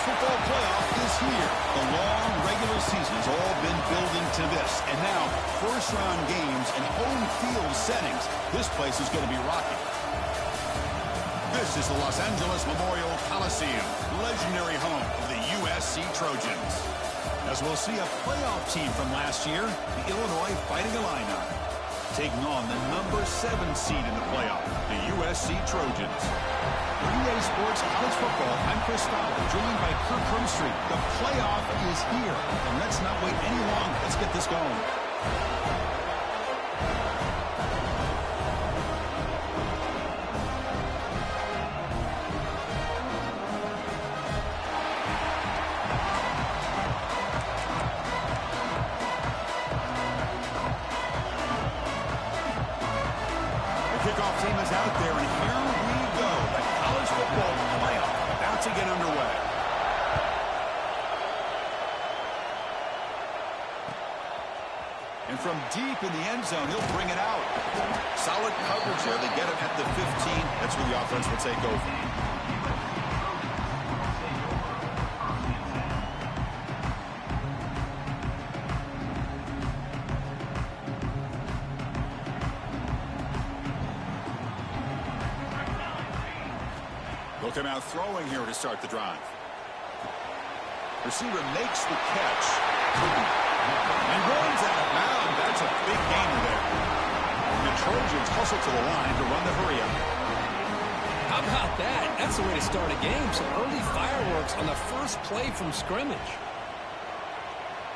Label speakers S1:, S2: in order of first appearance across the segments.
S1: football playoff is here. The long regular season's all been building to this. And now, first-round games and home field settings. This place is going to be rocking. This is the Los Angeles Memorial Coliseum, legendary home of the USC Trojans. As we'll see a playoff team from last year, the Illinois Fighting Illini, taking on the number 7 seed in the playoff, the USC Trojans. For EA Sports College Football, I'm Chris Fowler, joined by Kirk Hermstreet. The playoff is here, and let's not wait any longer. Let's get this going. Kickoff team is out there, and here we go. The college football playoff about to get underway. And from deep in the end zone, he'll bring it out. Solid coverage there. They get him at the 15. That's where the offense will take over. Look him out throwing here to start the drive. Receiver makes the catch. And runs out of bounds. That's a big gainer there. And the Trojans hustle to the line to run the hurry-up.
S2: How about that? That's the way to start a game. Some early fireworks on the first play from scrimmage.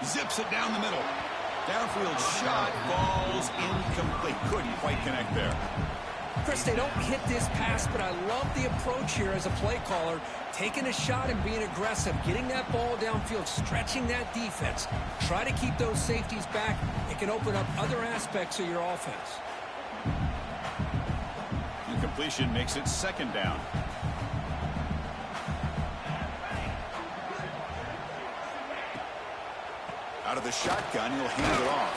S1: Zips it down the middle. Downfield shot falls incomplete. Couldn't quite connect there.
S2: Chris, they don't hit this pass, but I love the approach here as a play caller. Taking a shot and being aggressive, getting that ball downfield, stretching that defense. Try to keep those safeties back. It can open up other aspects of your offense.
S1: Incompletion makes it second down. Out of the shotgun, he'll hand it off.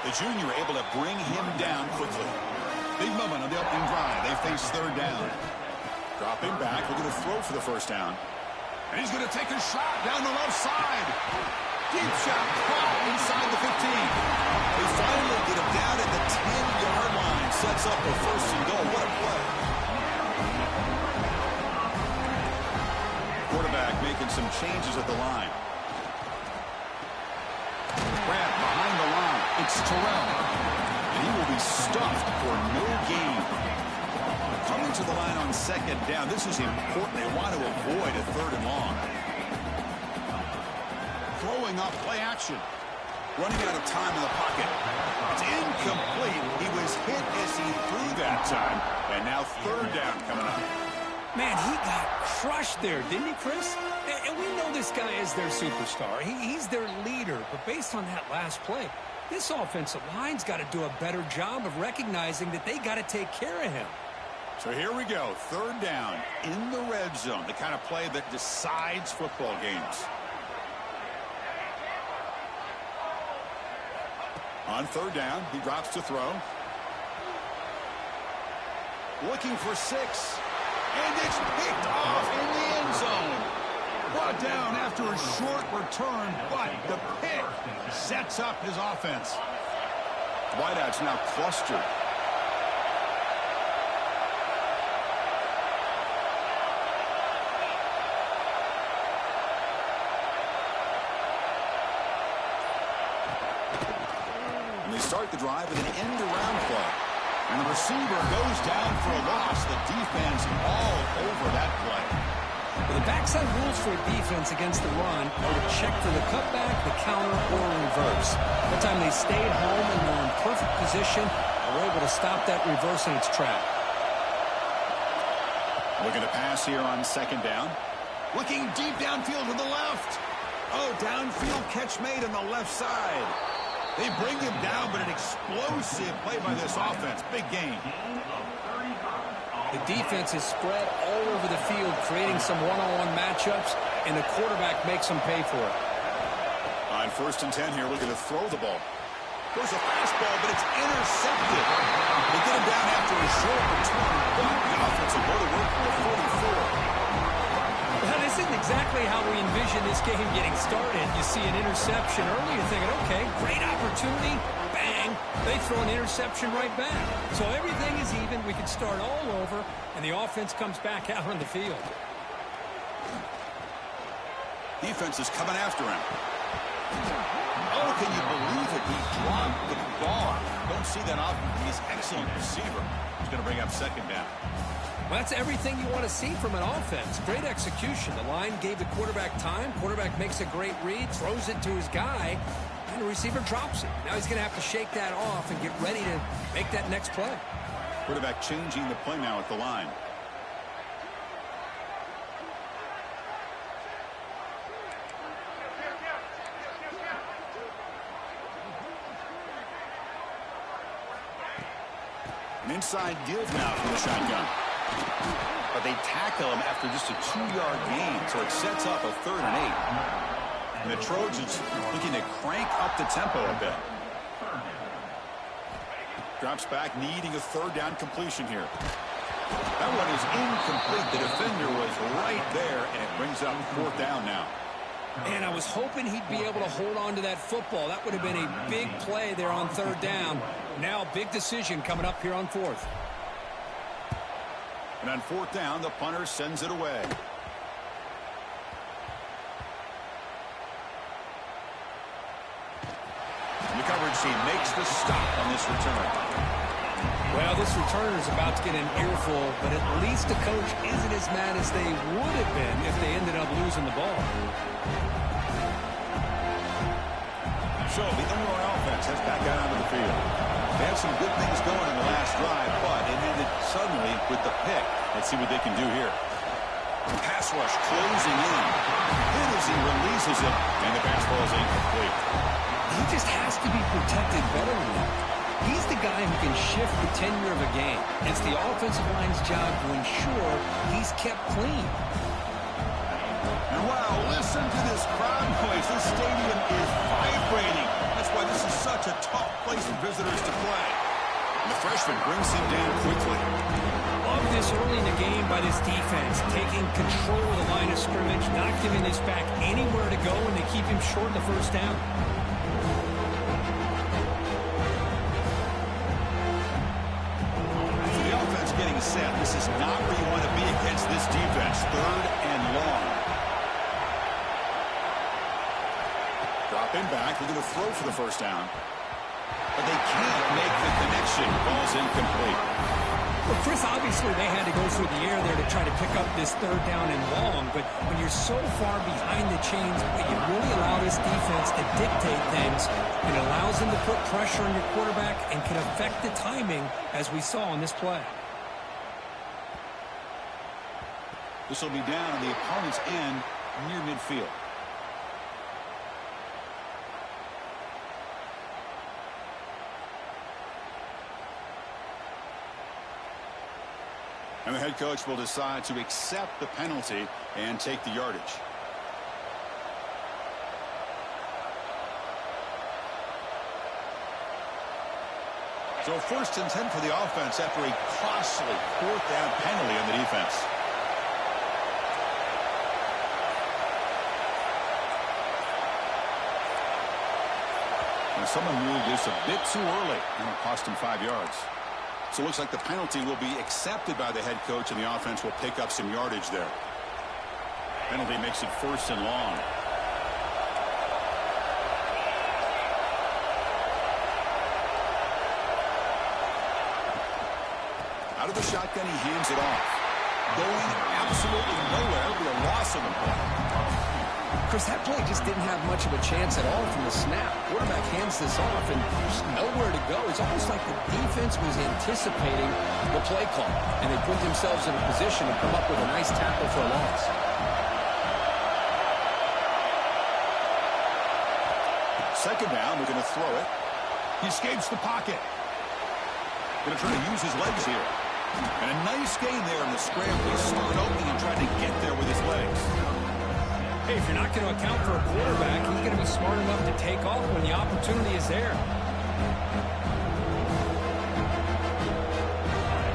S1: The junior able to bring him down quickly. Big moment on the opening drive. They face third down. Dropping back, looking to throw for the first down. And he's going to take a shot down the left side. Deep shot caught inside the 15. They finally get him down at the 10-yard line. Sets up a first and goal. What a play. Quarterback making some changes at the line. Grab behind the line. It's Terrell. He will be stuffed for no gain. Coming to the line on second down. This is important. They want to avoid a third and long. Throwing off play action. Running out of time in the pocket. It's incomplete. He was hit as he threw that time. And now third down coming up.
S2: Man, he got crushed there, didn't he, Chris? And we know this guy is their superstar. He's their leader. But based on that last play, this offensive line's got to do a better job of recognizing that they got to take care of him.
S1: So here we go. Third down in the red zone. The kind of play that decides football games. On third down, he drops to throw. Looking for 6. And it's picked off in the end zone. Brought down after a short return, but the pick sets up his offense. Wideouts now clustered. And they start the drive with an end-around play. And the receiver goes down for a loss. The defense all over that play.
S2: Well, the backside rules for a defense against the run are to check for the cutback, the counter, or reverse. That time they stayed home and were in perfect position and were able to stop that reverse in its track.
S1: Looking to pass here on second down. Looking deep downfield to the left. Oh, downfield catch made on the left side. They bring him down, but an explosive play by this offense. Big gain.
S2: The defense is spread all over the field, creating some one-on-one matchups, and the quarterback makes them pay for it.
S1: On first and 10 here, looking to throw the ball. There's a fastball, but it's intercepted. They get him down after a short return, but the offense will go to work for a 44.
S2: Well, this this isn't exactly how we envision this game getting started. You see an interception early, you're thinking, okay, great opportunity. Bang, they throw an interception right back. So everything is even. We can start all over, and the offense comes back out on the field.
S1: Defense is coming after him. Oh, can you believe it? He dropped the ball. Don't see that often. He's an excellent receiver. He's going to bring up second down.
S2: Well, that's everything you want to see from an offense. Great execution. The line gave the quarterback time. Quarterback makes a great read, throws it to his guy, and the receiver drops it. Now he's going to have to shake that off and get ready to make that next play.
S1: Quarterback changing the play now at the line. An inside give now from the shotgun. But they tackle him after just a 2-yard gain, so it sets up a 3rd and 8. And the Trojans looking to crank up the tempo a bit. Drops back, needing a 3rd down completion here. That one is incomplete. The defender was right there, and it brings up 4th down now.
S2: And I was hoping he'd be able to hold on to that football. That would have been a big play there on 3rd down. Now, big decision coming up here on 4th.
S1: And on 4th down, the punter sends it away. And the coverage team makes the stop on this return.
S2: Well, this returner is about to get an earful, but at least the coach isn't as mad as they would have been if they ended up losing the ball.
S1: So the Illinois offense heads back out onto the field. They had some good things going in the last drive, but it ended suddenly with the pick. Let's see what they can do here. The pass rush closing in. Hit as he releases it, and the pass ball is incomplete.
S2: He just has to be protected better than that. He's the guy who can shift the tenure of a game. It's the offensive line's job to ensure he's kept clean.
S1: And wow, listen to this crowd noise. This stadium is vibrating. That's why this is such a tough place for visitors to play. And the freshman brings him down quickly.
S2: Love this early in the game by this defense, taking control of the line of scrimmage, not giving this back anywhere to go, and they keep him short of the 1st down.
S1: So the offense getting set. This is not where you want to be against this defense. 3rd and long. Dropping back. They're going to throw for the 1st down. But they can't make the connection. Ball's incomplete.
S2: Well, Chris, obviously they had to go through the air there to try to pick up this 3rd down and long, but when you're so far behind the chains, you really allow this defense to dictate things. It allows them to put pressure on your quarterback and can affect the timing, as we saw on this play.
S1: This will be down on the opponent's end near midfield. And the head coach will decide to accept the penalty and take the yardage. So 1st and 10 for the offense after a costly 4th down penalty on the defense. And someone moved this a bit too early, and it cost him 5 yards. So it looks like the penalty will be accepted by the head coach, and the offense will pick up some yardage there. Penalty makes it 1st and long. Out of the shotgun, he hands it off. Going absolutely nowhere with a loss of the ball.
S2: Chris, that play just didn't have much of a chance at all from the snap. Quarterback hands this off and just nowhere to go. It's almost like the defense was anticipating the play call, and they put themselves in a position to come up with a nice tackle for a loss.
S1: Second down, we're going to throw it. He escapes the pocket. Going to try to use his legs here. And a nice gain there in the scramble. He started opening and tried to get there with his legs.
S2: Hey, if you're not going to account for a quarterback, he's going to be smart enough to take off when the opportunity is there.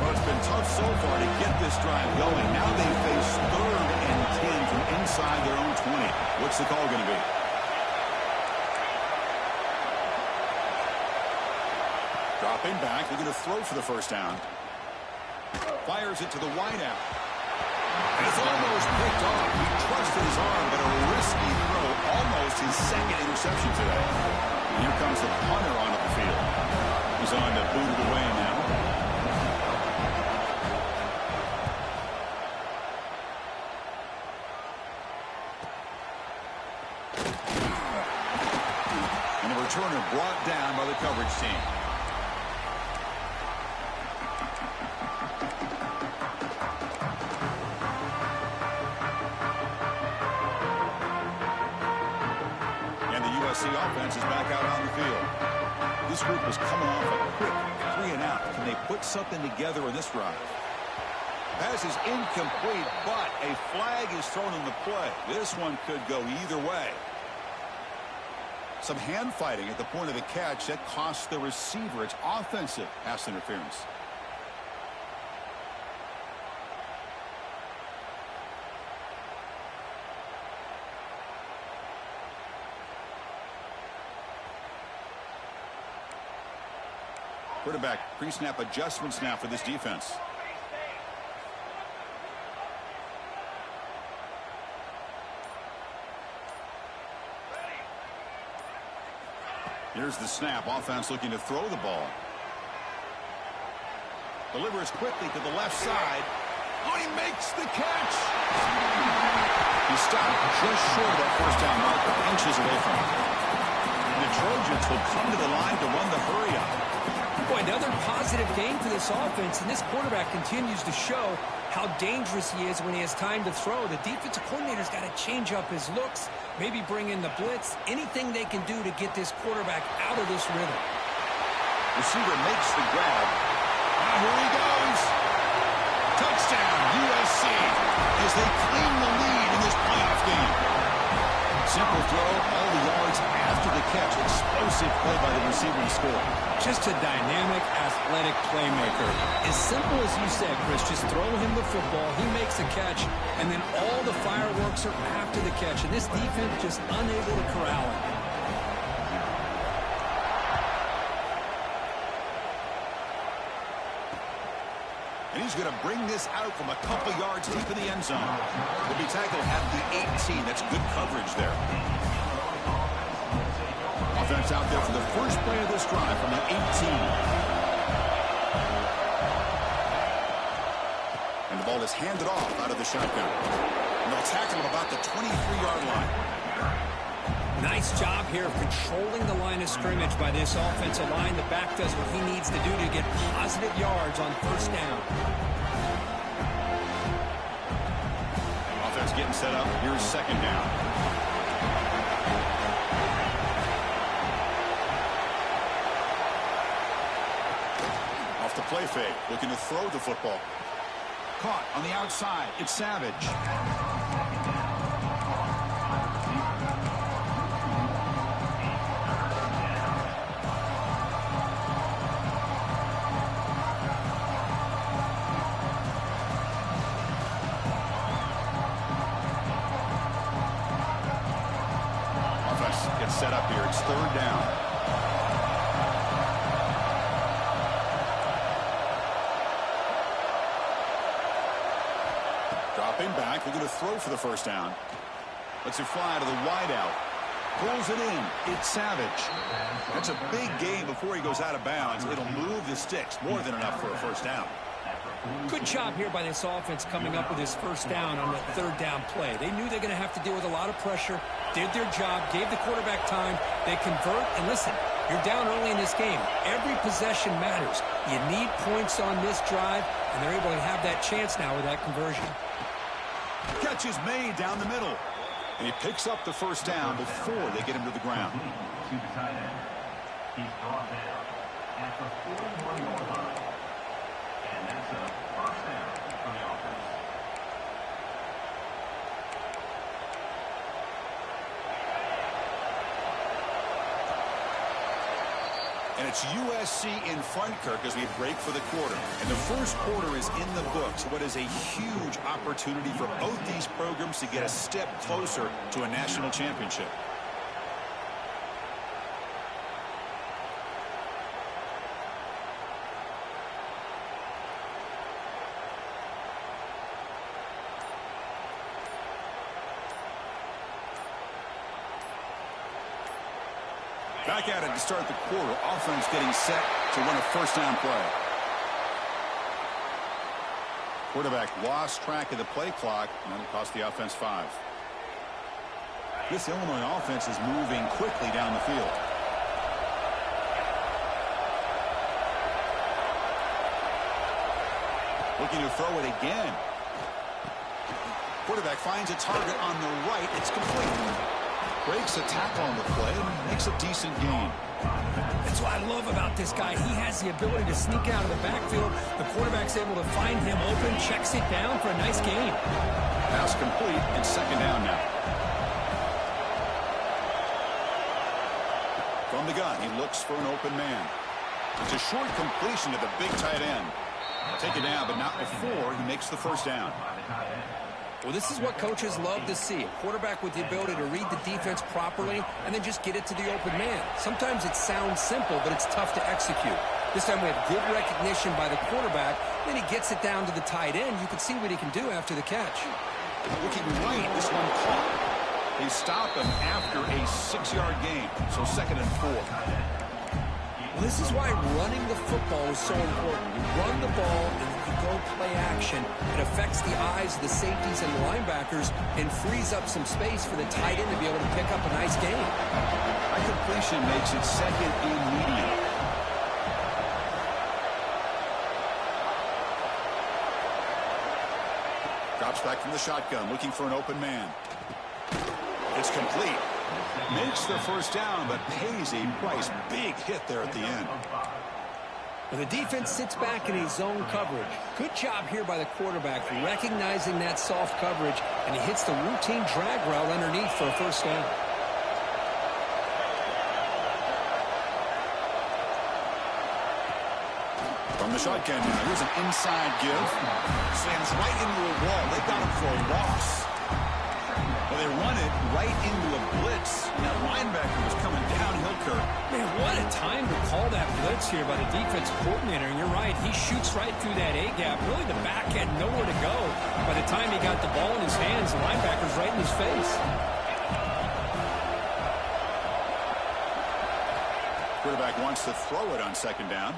S1: Well, it's been tough so far to get this drive going. Now they face 3rd and 10 from from inside their own 20. What's the call going to be? Dropping back. They're going to throw for the first down. Fires it to the wideout. It's almost picked off. He trusted his arm, but a risky throw. Almost his second interception today. And here comes the punter onto the field. He's on to boot it away now. And the returner brought down by the coverage team. USC offense is back out on the field. This group was coming off a quick 3-and-out. Can they put something together in this drive? Pass is incomplete, but a flag is thrown in the play. This one could go either way. Some hand fighting at the point of the catch that costs the receiver. It's offensive pass interference. Quarterback pre-snap adjustments now for this defense. Here's the snap. Offense looking to throw the ball. Delivers quickly to the left side. Oh, he makes the catch. He stopped just short of that first down marker, inches away from it. The Trojans will come to the line to run the hurry up.
S2: Boy, another positive game for this offense, and this quarterback continues to show how dangerous he is when he has time to throw. The defensive coordinator's got to change up his looks, maybe bring in the blitz, anything they can do to get this quarterback out of this rhythm.
S1: Receiver makes the grab. Now here he goes. Touchdown, USC, as they claim the lead in this playoff game. Simple throw, all the yards after the catch. Explosive play by the receiver to score.
S2: Just a dynamic, athletic playmaker. As simple as you said, Chris, just throw him the football, he makes the catch, and then all the fireworks are after the catch. And this defense just unable to corral him.
S1: And he's going to bring this out from a couple yards deep in the end zone. Will be tackled at the 18. That's good coverage there. Offense out there for the first play of this drive from the 18. And the ball is handed off out of the shotgun. And they'll tackle him about the 23-yard line.
S2: Nice job here of controlling the line of scrimmage by this offensive line. The back does what he needs to do to get positive yards on first down. Offense getting set up. Here's second down. Off the play fake, looking to throw the football. Caught on the outside. It's Savage. Set up here. It's third down. Dropping back. They're going to throw for the first down. Lets it fly to the wideout. Pulls it in. It's Savage. That's a big gain before he goes out of bounds. It'll move the sticks. More than enough for a first down. Good job here by this offense coming up with his first down on the third down play. They knew they're going to have to deal with a lot of pressure, did their job, gave the quarterback time. They convert, and listen, you're down early in this game. Every possession matters. You need points on this drive, and they're able to have that chance now with that conversion. Catch is made down the middle, and he picks up the first down before they get him to the ground. He's brought down at the 41-yard line. And that's a first down for the offense.
S1: And it's USC in front, Kirk, as we break for the quarter. And the first quarter is in the books. What is a huge opportunity for both these programs to get a step closer to a national championship. Back at it to start the quarter. Offense getting set to run a first down play. Quarterback lost track of the play clock, and that'll cost the offense 5. This Illinois offense is moving quickly down the field. Looking to throw it again. Quarterback finds a target on the right. It's complete. Breaks a tackle on the play and makes a decent gain.
S2: That's what I love about this guy. He has the ability to sneak out of the backfield. The quarterback's able to find him open, checks it down for a nice gain.
S1: Pass complete and second down now. From the gun, he looks for an open man. It's a short completion to the big tight end. Take it down, but not before he makes the first down.
S2: Well, this is what coaches love to see. A quarterback with the ability to read the defense properly and then just get it to the open man. Sometimes it sounds simple, but it's tough to execute. This time we have good recognition by the quarterback. Then he gets it down to the tight end. You can see what he can do after the catch.
S1: Looking right, this one caught. They stop him after a 6-yard gain, so 2nd and 4.
S2: Well, this is why running the football is so important. You run the ball and you go play action. It affects the eyes of the safeties and the linebackers and frees up some space for the tight end to be able to pick up a nice gain.
S1: High completion makes it 2nd and medium. Drops back from the shotgun, looking for an open man. It's complete. Makes the first down, but pays a price. Big hit there at the end.
S2: Well, the defense sits back in a zone coverage. Good job here by the quarterback, recognizing that soft coverage, and he hits the routine drag route underneath for a first down.
S1: From the shotgun now, here's an inside give. Slams right into a wall. They got him for a loss. Well, they run it right into a blitz. And that linebacker was coming downhill, Kirk.
S2: Man, what a time to call that blitz here by the defense coordinator. And you're right, he shoots right through that A-gap. Really, the back had nowhere to go. By the time he got the ball in his hands, the linebacker's right in his face.
S1: Quarterback wants to throw it on 2nd down.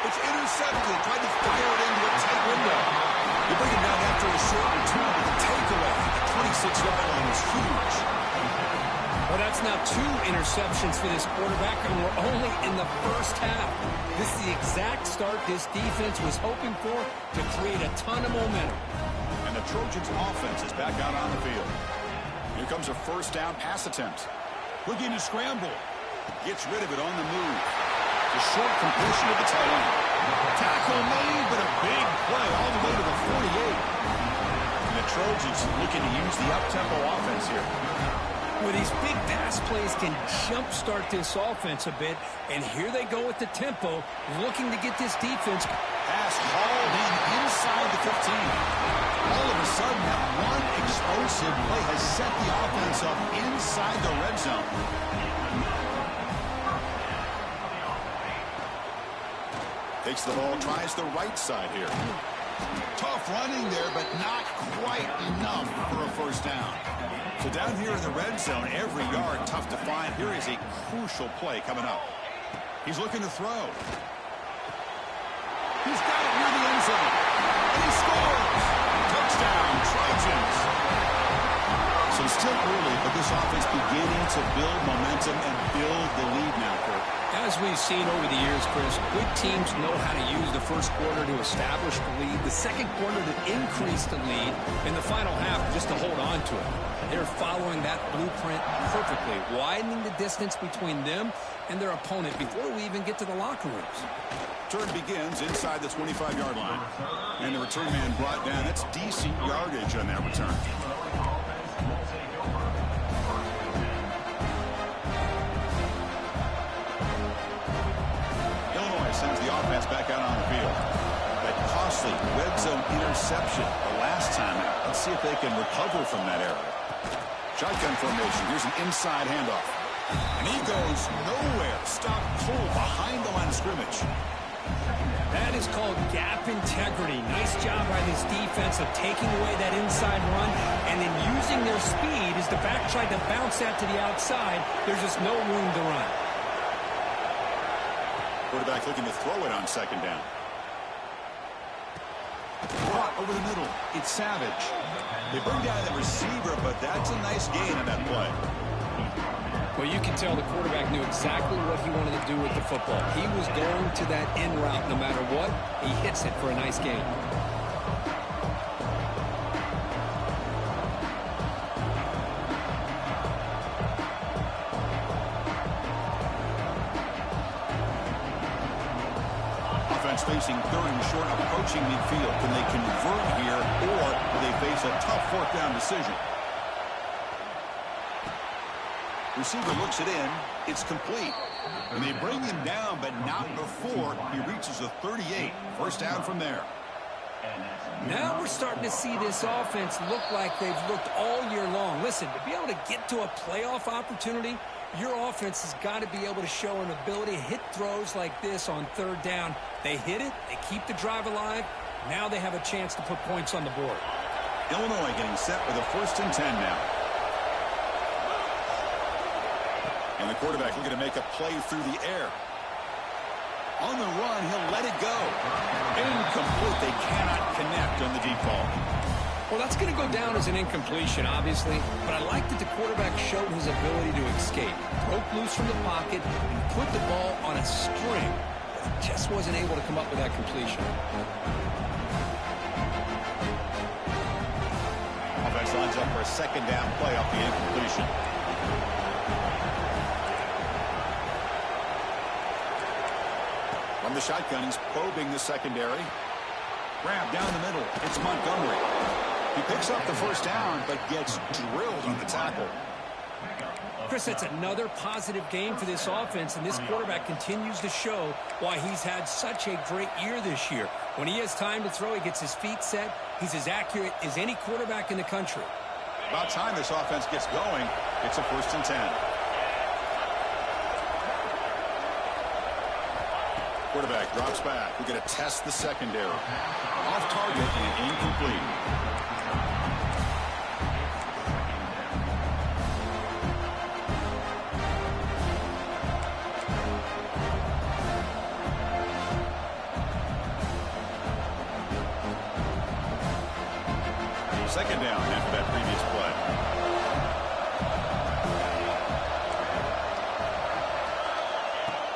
S1: It's intercepted. Tried to fire it into a tight window. You bring him down after a short return, but the takeaway at the 26-yard line is huge.
S2: Well, that's now 2 interceptions for this quarterback, and we're only in the first half. This is the exact start this defense was hoping for to create a ton of momentum.
S1: And the Trojans' offense is back out on the field. Here comes a first down pass attempt. Looking to scramble. Gets rid of it on the move. A short completion to the tight end. Tackle made, but a big play all the way to the 48. And the Trojans looking to use the up-tempo offense here.
S2: Well, these big pass plays can jumpstart this offense a bit, and here they go with the tempo, looking to get this defense.
S1: Pass hauled in inside the 15. All of a sudden, that one explosive play has set the offense up inside the red zone. Takes the ball, tries the right side here. Tough running there, but not quite enough for a first down. So down here in the red zone, every yard tough to find. Here is a crucial play coming up. He's looking to throw. He's got it near the end zone. And he scores! Touchdown, Trojans! So still early, but this offense beginning to build momentum and build the lead now, Kirk.
S2: As we've seen over the years, Chris, good teams know how to use the first quarter to establish the lead, the second quarter to increase the lead, and the final half just to hold on to it. They're following that blueprint perfectly, widening the distance between them and their opponent before we even get to the locker rooms.
S1: Turn begins inside the 25-yard line. And the return man brought down. That's decent yardage on that return. Offense back out on the field. That costly red zone interception the last time out. Let's see if they can recover from that error. Shotgun formation. Here's an inside handoff. And he goes nowhere. Stop cold behind the line of scrimmage.
S2: That is called gap integrity. Nice job by this defense of taking away that inside run and then using their speed as the back tried to bounce that to the outside. There's just no room to run.
S1: Quarterback looking to throw it on second down. Brought over the middle. It's Savage. They bring down the receiver, but that's a nice gain on that play.
S2: Well, you can tell the quarterback knew exactly what he wanted to do with the football. He was going to that in route no matter what. He hits it for a nice gain.
S1: Offense facing third and short, approaching midfield. Can they convert here, or do they face a tough fourth down decision? Receiver looks it in. It's complete. And they bring him down, but not before he reaches a 38. First down from there.
S2: Now we're starting to see this offense look like they've looked all year long. Listen, to be able to get to a playoff opportunity, your offense has got to be able to show an ability to hit throws like this on third down. They hit it. They keep the drive alive. Now they have a chance to put points on the board.
S1: Illinois getting set with a 1st and 10 now. And the quarterback looking to make a play through the air. On the run, he'll let it go. Incomplete. They cannot connect on the deep ball.
S2: Well, that's going to go down as an incompletion, obviously. But I like that the quarterback showed his ability to escape. Broke loose from the pocket and put the ball on a string. But he just wasn't able to come up with that completion.
S1: Offense lines up for a second down play off the incompletion. From the shotgun, he's probing the secondary. Grab down the middle. It's Montgomery. He picks up the first down, but gets drilled on the tackle.
S2: Chris, that's another positive game for this offense, and this quarterback continues to show why he's had such a great year this year. When he has time to throw, he gets his feet set. He's as accurate as any quarterback in the country.
S1: About time this offense gets going. It's a 1st and 10. Quarterback drops back. We're going to test the secondary. Off target and incomplete. Second down after that previous play.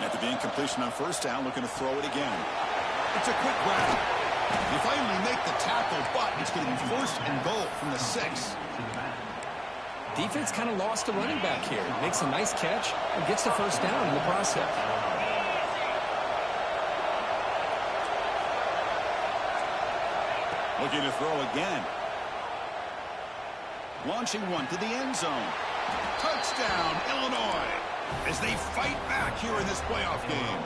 S1: After the incompletion on first down, looking to throw it again. It's a quick grab. They finally make the tackle, but it's going to be 1st and goal from the 6.
S2: Defense kind of lost a running back here. Makes a nice catch and gets the first down in the process.
S1: Looking to throw again. Launching one to the end zone. Touchdown, Illinois, as they fight back here in this playoff game.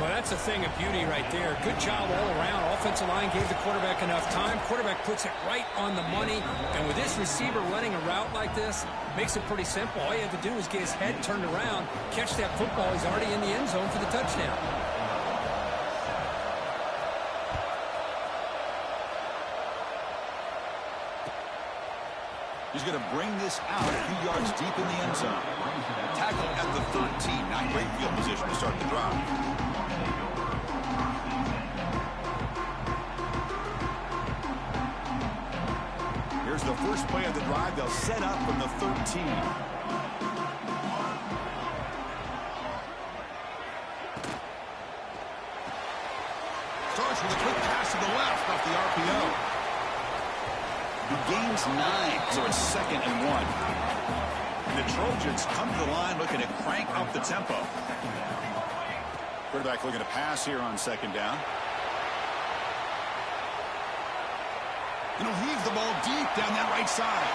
S2: Well, that's a thing of beauty right there. Good job all around. Offensive line gave the quarterback enough time. Quarterback puts it right on the money. And with this receiver running a route like this, makes it pretty simple. All you have to do is get his head turned around, catch that football. He's already in the end zone for the touchdown.
S1: He's going to bring this out a few yards deep in the end zone. Tackle at the 13. Not great field position to start the drive. Here's the first play of the drive. They'll set up from the 13. Starts with a quick pass to the left off the RPO. He gains 9, so it's 2nd and 1. And the Trojans come to the line looking to crank up the tempo. Quarterback looking to pass here on second down. And he'll heave the ball deep down that right side.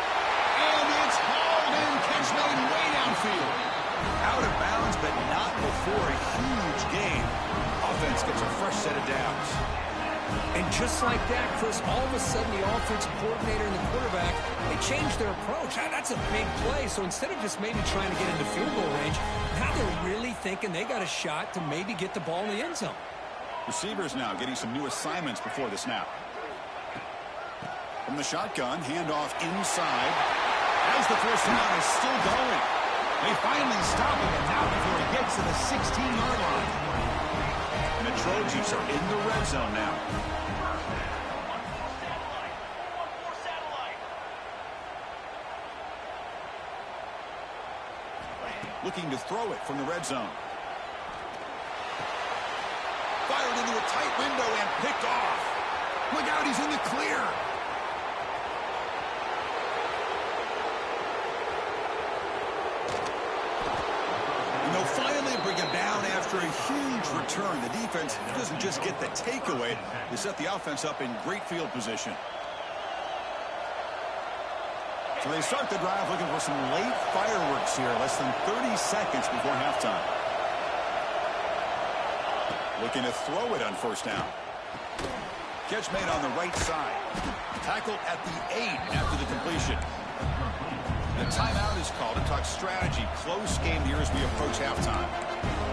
S1: And it's hauled in, catch made way downfield. Out of bounds, but not before for a huge gain. Offense gets a fresh set of downs.
S2: And just like that, Chris, all of a sudden the offensive coordinator and the quarterback, they changed their approach. That's a big play. So instead of just maybe trying to get into field goal range, now they're really thinking they got a shot to maybe get the ball in the end zone.
S1: Receivers now getting some new assignments before the snap. From the shotgun, handoff inside. As the first down is still going. They finally stop him, and now before he gets to the 16-yard line. And the Trojans are in the red zone now. Looking to throw it from the red zone. Fired into a tight window and picked off. Look out, he's in the clear. And they'll finally bring him down after a huge return. The defense doesn't just get the takeaway, they set the offense up in great field position. So they start the drive looking for some late fireworks here, less than 30 seconds before halftime. Looking to throw it on first down. Catch made on the right side. Tackled at the 8 after the completion. The timeout is called to talk strategy. Close game here as we approach halftime.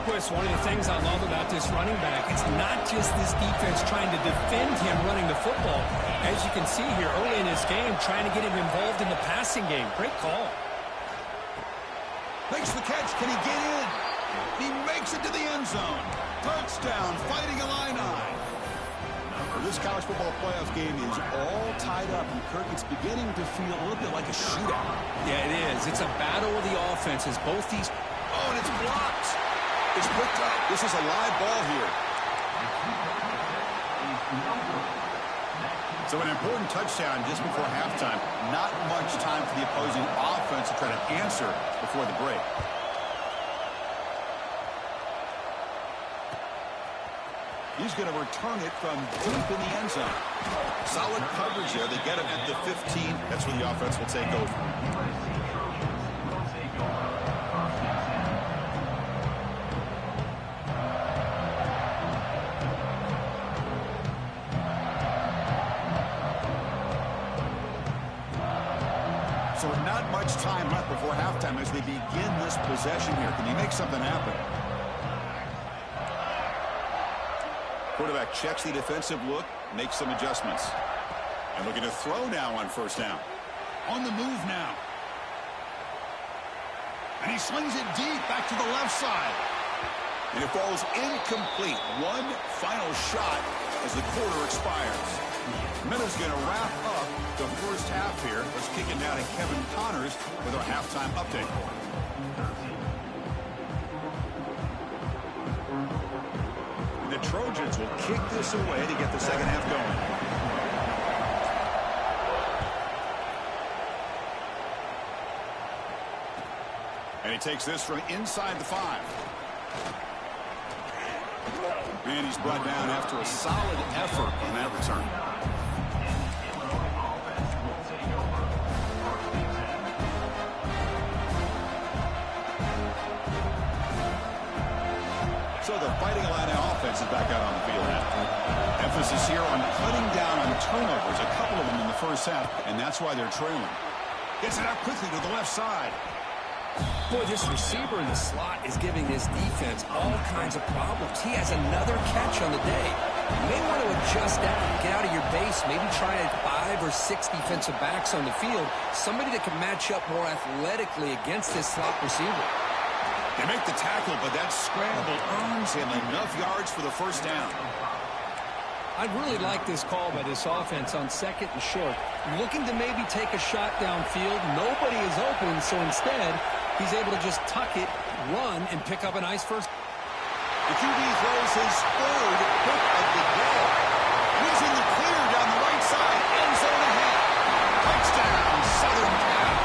S2: Chris, one of the things I love about this running back, it's not just this defense trying to defend him running the football. As you can see here early in this game, trying to get him involved in the passing game. Great call.
S1: Makes the catch. Can he get in? He makes it to the end zone. Touchdown, Fighting Illini. This college football playoff game is all tied up, and Kirk, it's beginning to feel a little bit like a shootout.
S2: Yeah, it is. It's a battle of the offenses. Both these...
S1: Oh, and it's blocked. It's picked up. This is a live ball here. So an important touchdown just before halftime. Not much time for the opposing offense to try to answer before the break. He's going to return it from deep in the end zone. Solid coverage there. They get him at the 15. That's where the offense will take over. So not much time left before halftime as they begin this possession here. Can he make something happen? Quarterback checks the defensive look, makes some adjustments. And looking to throw now on first down. On the move now. And he slings it deep back to the left side. And it falls incomplete. One final shot as the quarter expires. Miller's going to wrap up the first half here. Let's kick it now to Kevin Connors with our halftime update. The Trojans will kick this away to get the second half going. And he takes this from inside the 5. And he's brought down after a solid effort on that return. So the Fighting Illini offense is back out on the field now. Emphasis here on cutting down on turnovers, a couple of them in the first half, and that's why they're trailing. Gets it out quickly to the left side.
S2: Boy, this receiver in the slot is giving this defense all kinds of problems. He has another catch on the day. You may want to adjust that, get out of your base, maybe try 5 or 6 defensive backs on the field, somebody that can match up more athletically against this slot receiver.
S1: They make the tackle, but that scramble earns him enough yards for the first down.
S2: I really like this call by this offense on second and short. Looking to maybe take a shot downfield. Nobody is open, so instead, he's able to just tuck it, run, and pick up a nice first.
S1: The QB throws his third pick of the day. He's in the clear down the right side, end zone ahead. Touchdown, Southern Cal.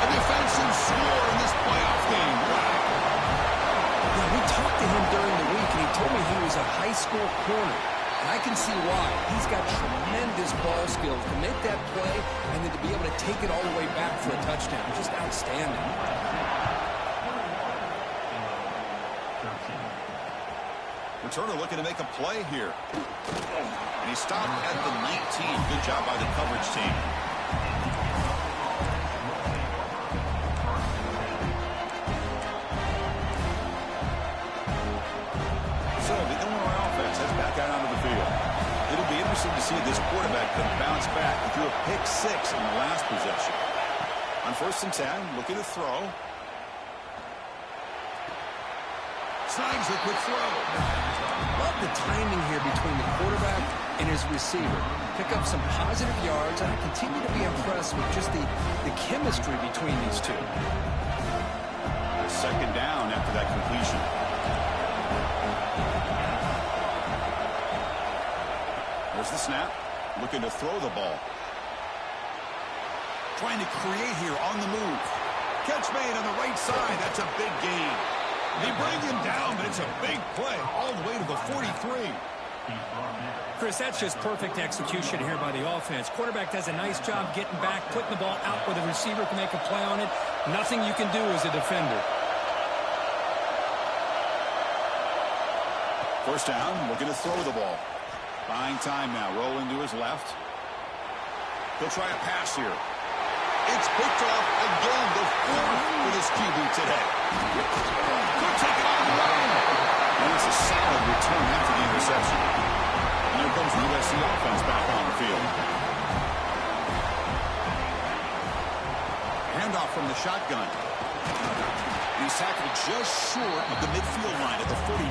S1: A defensive score in this playoff game. Wow.
S2: Yeah, we talked to him during the week, and he told me he was a high school corner. And I can see why. He's got tremendous ball skills to make that play and then to be able to take it all the way back for a touchdown. Just outstanding.
S1: Returner looking to make a play here. And he stopped at the 19. Good job by the coverage team. So the Illinois offense heads back out onto the field. It'll be interesting to see if this quarterback can bounce back. He threw a pick-6 in the last possession. On 1st and 10, looking to throw. Snags the quick throw.
S2: Love the timing here between the quarterback and his receiver. Pick up some positive yards, and I continue to be impressed with just the chemistry between these two.
S1: 2nd down after that completion. There's the snap. Looking to throw the ball. Trying to create here on the move. Catch made on the right side. That's a big gain. They bring him down, but it's a big play all the way to the 43.
S2: Chris, that's just perfect execution here by the offense. Quarterback does a nice job getting back, putting the ball out where the receiver can make a play on it. Nothing you can do as a defender.
S1: 1st down, looking to throw the ball. Buying time now, rolling to his left. He'll try a pass here. It's picked off again, the 4th for this QB today. Could take it on the run. And it's a solid return after the interception. And here comes the USC offense back on the field. Handoff from the shotgun. He's tackled just short of the midfield line at the 49.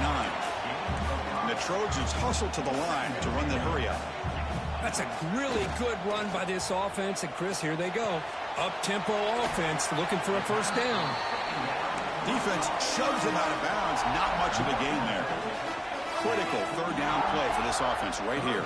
S1: And the Trojans hustle to the line to run the hurry up.
S2: That's a really good run by this offense. And, Chris, here they go. Up-tempo offense looking for a 1st down.
S1: Defense shoves it out of bounds. Not much of a gain there. Critical 3rd down play for this offense right here.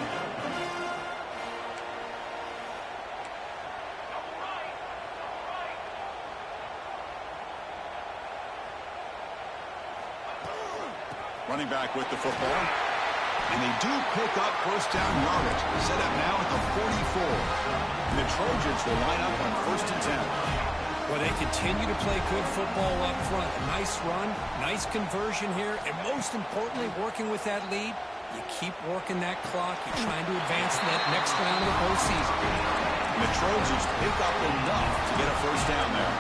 S1: Running back with the football. And they do pick up 1st down yardage. Set up now at the 44. And the Trojans will line up on 1st and 10.
S2: Well, they continue to play good football up front. Nice run, nice conversion here, and most importantly, working with that lead, you keep working that clock. You're trying to advance to that next round of the postseason.
S1: And the Trojans pick up enough to get a 1st down there.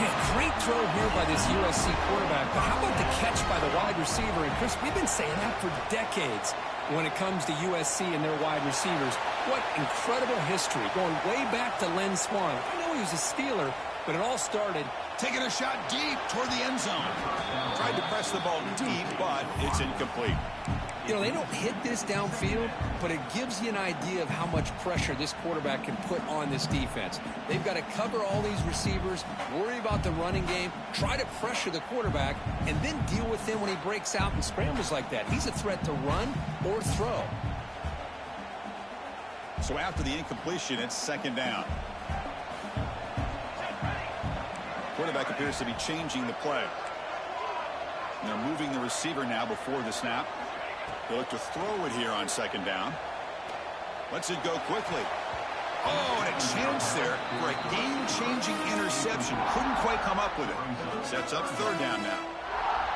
S2: Hey, great throw here by this USC quarterback, but how about the catch by the wide receiver? And, Chris, we've been saying that for decades when it comes to USC and their wide receivers. What incredible history, going way back to Len Swan. I know he was a Steeler, but it all started
S1: taking a shot deep toward the end zone. Tried to press the ball deep, but it's incomplete.
S2: You know, they don't hit this downfield, but it gives you an idea of how much pressure this quarterback can put on this defense. They've got to cover all these receivers, worry about the running game, try to pressure the quarterback, and then deal with him when he breaks out and scrambles like that. He's a threat to run or throw.
S1: So after the incompletion, it's 2nd down. Quarterback appears to be changing the play. And they're moving the receiver now before the snap. They look to throw it here on 2nd down. Lets it go quickly. Oh, and a chance there for a game-changing interception. Couldn't quite come up with it. Sets up 3rd down now.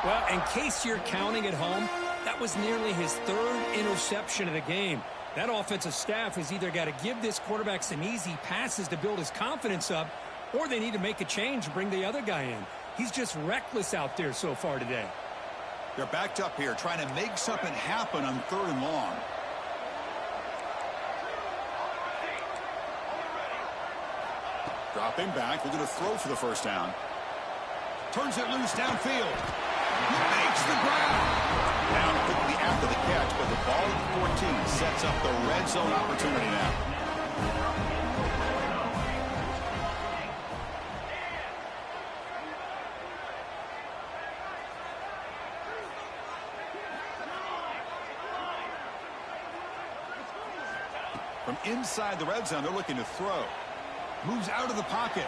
S2: Well, in case you're counting at home, that was nearly his 3rd interception of the game. That offensive staff has either got to give this quarterback some easy passes to build his confidence up, or they need to make a change and bring the other guy in. He's just reckless out there so far today.
S1: They're backed up here, trying to make something happen on 3rd and long. Dropping back, looking to throw for the 1st down. Turns it loose downfield. He makes the grab. Down quickly after the catch, but the ball at the 14 sets up the red zone opportunity now. From inside the red zone, they're looking to throw. Moves out of the pocket.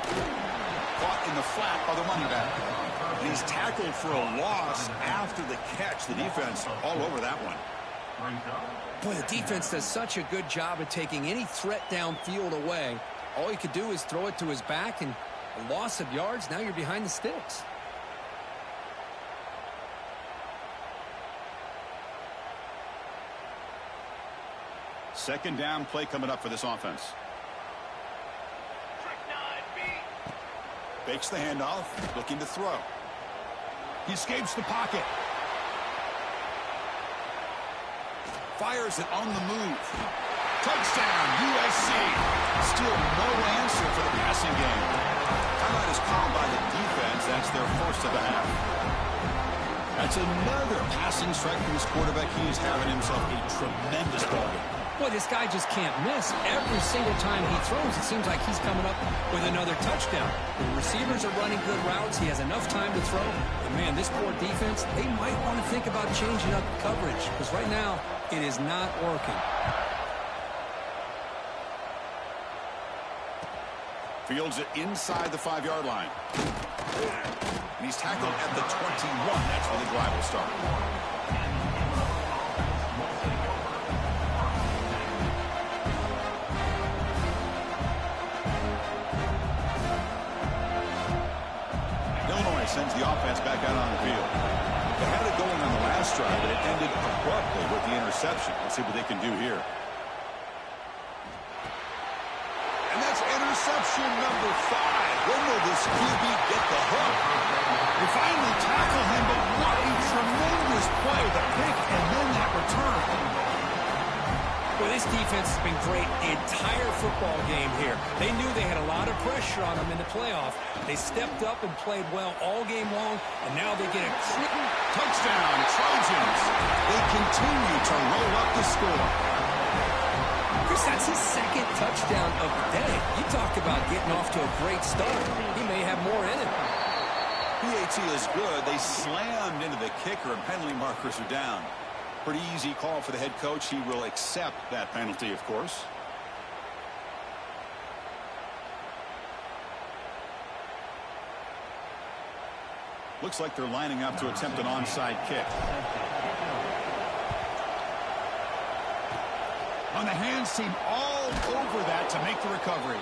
S1: Caught in the flat by the running back. And he's tackled for a loss after the catch. The defense all over that one.
S2: Boy, the defense does such a good job of taking any threat downfield away. All he could do is throw it to his back, and a loss of yards, now you're behind the sticks.
S1: Second down play coming up for this offense. Fakes the handoff, looking to throw. He escapes the pocket. Fires it on the move. Touchdown, USC. Still no answer for the passing game. Timeout is called by the defense. That's their first of the half. That's another passing strike from his quarterback. He is having himself a tremendous ball game.
S2: Boy, this guy just can't miss. Every single time he throws, it seems like he's coming up with another touchdown. The receivers are running good routes. He has enough time to throw. And, man, this poor defense, they might want to think about changing up coverage because right now it is not working.
S1: Fields it inside the 5-yard line. And he's tackled at the 21. That's where the drive will start. Illinois sends the offense back out on the field. They had it going on the last drive, but it ended abruptly with the interception. Let's see what they can do here. And that's interception number 5. When will this QB get the hook? They finally tackle him, but what a tremendous play. The pick and then that return.
S2: Well, this defense has been great the entire football game here. They knew they had a lot of pressure on them in the playoff. They stepped up and played well all game long, and now they get a
S1: touchdown, Trojans. They continue to roll up the score.
S2: Chris, that's his second touchdown of the day. You talk about getting off to a great start. He may have more in it.
S1: PAT is good. They slammed into the kicker, and penalty markers are down. Pretty easy call for the head coach. He will accept that penalty, of course. Looks like they're lining up to attempt an onside kick. On the hands team all over that to make the recovery.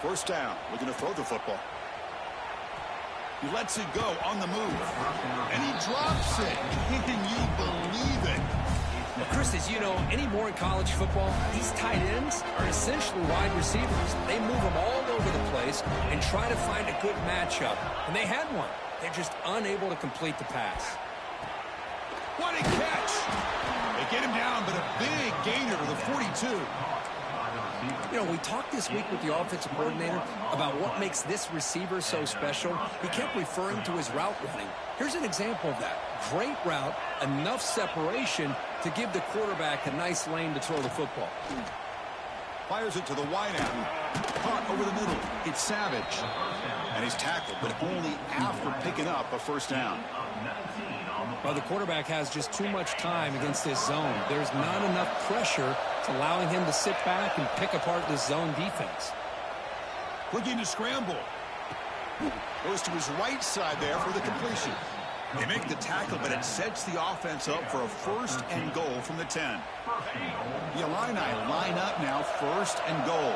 S1: First down, looking to throw the football. He lets it go on the move. And he drops it. Can you believe it?
S2: Well, Chris, as you know, anymore in college football, these tight ends are essentially wide receivers. They move them all over the place and try to find a good matchup. And they had one. They're just unable to complete the pass.
S1: What a catch. They get him down, but a big gainer to the 42.
S2: You know, we talked this week with the offensive coordinator about what makes this receiver so special. He kept referring to his route running. Here's an example of that. Great route, enough separation to give the quarterback a nice lane to throw the football.
S1: Fires it to the wide out. Caught over the middle. It's Savage. And he's tackled, but only after picking up a first down.
S2: Well, the quarterback has just too much time against this zone. There's not enough pressure to allowing him to sit back and pick apart this zone defense.
S1: Looking to scramble. Goes to his right side there for the completion. They make the tackle, but it sets the offense up for a first and goal from the 10. The Illini line up now, first and goal.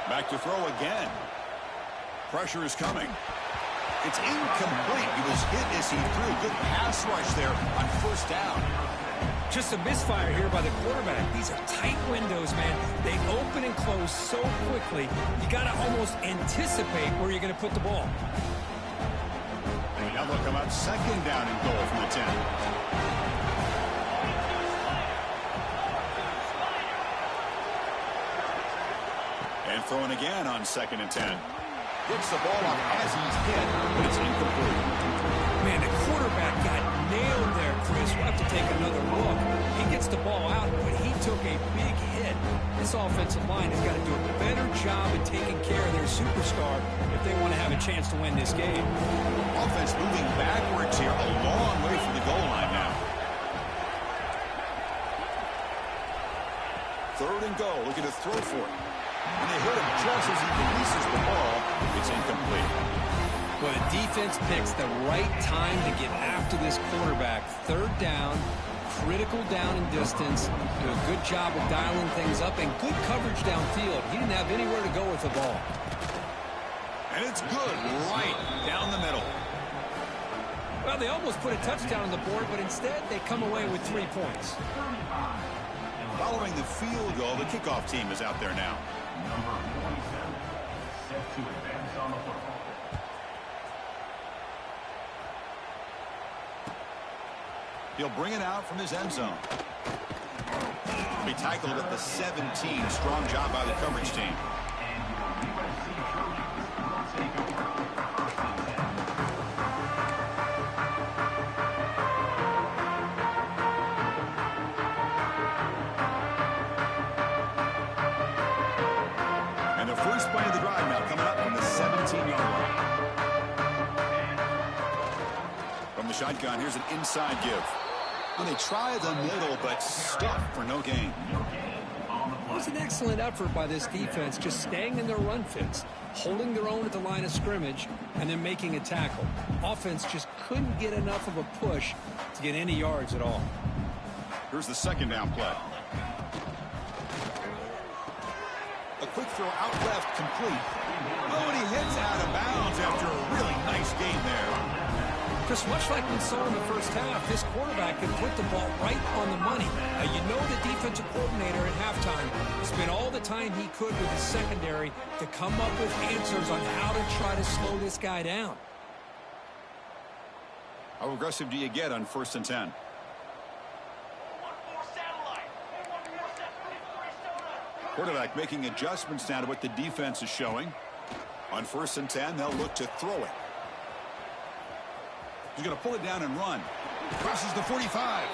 S1: Back to throw again. Pressure is coming. It's incomplete. He was hit as he threw. Good pass rush there on first down.
S2: Just a misfire here by the quarterback. These are tight windows, man. They open and close so quickly. You got to almost anticipate where you're going to put the ball.
S1: And now they'll come out second down and goal from the 10. And throwing again on second and 10. Gets the ball up as he's hit, but it's incomplete.
S2: Man, the quarterback got nailed there, Chris. We'll have to take another look. He gets the ball out, but he took a big hit. This offensive line has got to do a better job at taking care of their superstar if they want to have a chance to win this game.
S1: Offense moving backwards here, a long way from the goal line now. Third and goal, looking to throw for it. And they hit him just as he releases the ball. It's incomplete.
S2: Well, the defense picks the right time to get after this quarterback. Third down, critical down and distance. Do a good job of dialing things up and good coverage downfield. He didn't have anywhere to go with the ball.
S1: And it's good right down the middle.
S2: Well, they almost put a touchdown on the board, but instead they come away with 3 points.
S1: Following the field goal, the kickoff team is out there now.
S3: Number 27, set to advance on the football.
S1: He'll bring it out from his end zone. Be tackled at the 17. Strong job by the coverage team. And the first play of the drive now coming up from the 17-yard line. From the shotgun, here's an inside give. Well, they try the middle, but stuck for no gain.
S2: It was an excellent effort by this defense, just staying in their run fits, holding their own at the line of scrimmage, and then making a tackle. Offense just couldn't get enough of a push to get any yards at all.
S1: Here's the second down play. A quick throw out left, complete. Oh, and he hits out of bounds after a really nice gain there.
S2: Just much like we saw in the first half, this quarterback can put the ball right on the money. You know the defensive coordinator at halftime spent all the time he could with his secondary to come up with answers on how to try to slow this guy down.
S1: How aggressive do you get on 1st and 10? Quarterback making adjustments now to what the defense is showing. On 1st and 10, they'll look to throw it. He's going to pull it down and run. Crosses the 45.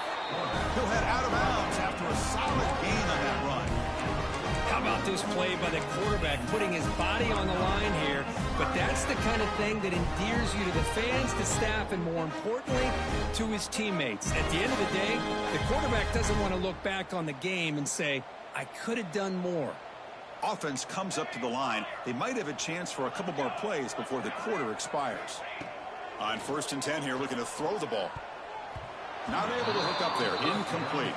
S1: He'll head out of bounds after a solid gain on that run.
S2: How about this play by the quarterback putting his body on the line here? But that's the kind of thing that endears you to the fans, the staff, and more importantly, to his teammates. At the end of the day, the quarterback doesn't want to look back on the game and say, I could have done more.
S1: Offense comes up to the line. They might have a chance for a couple more plays before the quarter expires. On 1st and 10 here, looking to throw the ball. Not able to hook up there. Incomplete.